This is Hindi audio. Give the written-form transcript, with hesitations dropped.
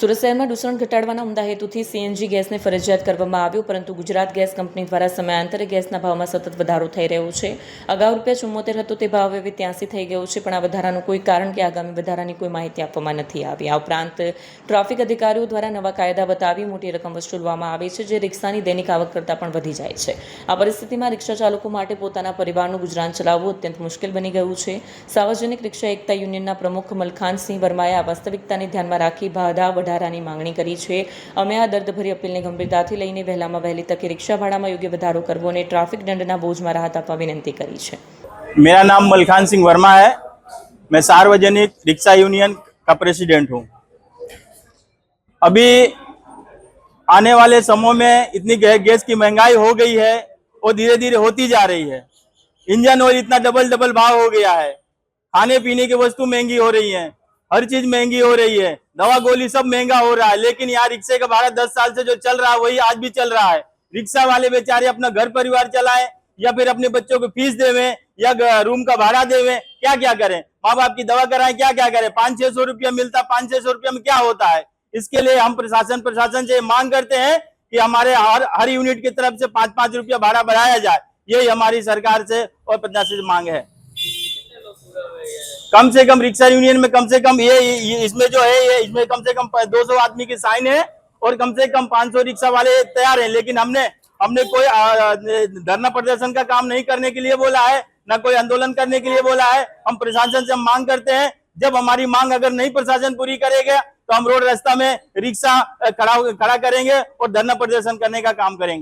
સુરત શહેરમાં દૂષણ ઘટાડવાના ઉમદા હેતુથી સીએનજી ગેસને ફરજિયાત કરવામાં આવ્યું, પરંતુ ગુજરાત ગેસ કંપની દ્વારા સમયાંતરે ગેસના ભાવમાં સતત વધારો થઈ રહ્યો છે. અગાઉ ₹74 હતો તે ભાવ હવે 83 થઈ ગયો છે, પણ આ વધારાનું કોઈ કારણ કે આગામી વધારાની કોઈ માહિતી આપવામાં નથી આવી. આ ઉપરાંત ટ્રાફિક અધિકારીઓ દ્વારા નવા કાયદા બતાવી મોટી રકમ વસૂલવામાં આવે છે, જે રિક્ષાની દૈનિક આવક કરતાં પણ વધી જાય છે. આ પરિસ્થિતિમાં રિક્ષા ચાલકો માટે પોતાના પરિવારનું ગુજરાન ચલાવવું અત્યંત મુશ્કેલ બની ગયું છે. સાર્વજનિક રિક્ષા એકતા યુનિયનના પ્રમુખ મલખાનસિંહ વર્માએ આ વાસ્તવિકતાને ધ્યાનમાં રાખી ભાડા વધારાની માંગણી કરી છે. અમે આ દર્દભરી અપીલને ગંભીરતાથી લઈને વહેલામાં વહેલી તકે રિક્ષા ભાડામાં યોગ્ય વધારો કરવો અને ટ્રાફિક દંડના બોજમાં રાહત આપવા વિનંતી કરી છે. मेरा नाम मलखान सिंह वर्मा है। मैं सार्वजनिक रिक्शा यूनियन का प्रेसिडेंट हूँ। अभी आने वाले समय में इतनी गैस की महंगाई हो गई है और धीरे धीरे होती जा रही है। इंजन ऑयल इतना डबल भाव हो गया है। खाने पीने की वस्तु महंगी हो रही है, हर चीज महंगी हो रही है, दवा गोली सब महंगा हो रहा है। लेकिन यहाँ रिक्शे का भाड़ा 10 साल से जो चल रहा है वही आज भी चल रहा है। रिक्शा वाले बेचारे अपना घर परिवार चलाएं या फिर अपने बच्चों को फीस देवे या रूम का भाड़ा देवे, क्या क्या करें, माँ बाप की दवा कराएं, क्या क्या करें। 500-600 रुपया मिलता, 500-600 रुपया में क्या होता है। इसके लिए हम प्रशासन से मांग करते हैं कि हमारे हर यूनिट की तरफ से 5-5 रुपया भाड़ा बढ़ाया जाए। यही हमारी सरकार से और प्रशासन से मांग है। कम से कम रिक्शा यूनियन में कम से कम ये इसमें जो है ये इसमें कम से कम 200 आदमी की साइन है और कम से कम 500 रिक्शा वाले तैयार हैं। लेकिन हमने कोई धरना प्रदर्शन का काम नहीं करने के लिए बोला है, ना कोई आंदोलन करने के लिए बोला है। हम प्रशासन से मांग करते हैं, जब हमारी मांग अगर नहीं प्रशासन पूरी करेगा तो हम रोड रास्ता में रिक्शा खड़ा करेंगे और धरना प्रदर्शन करने का काम करेंगे।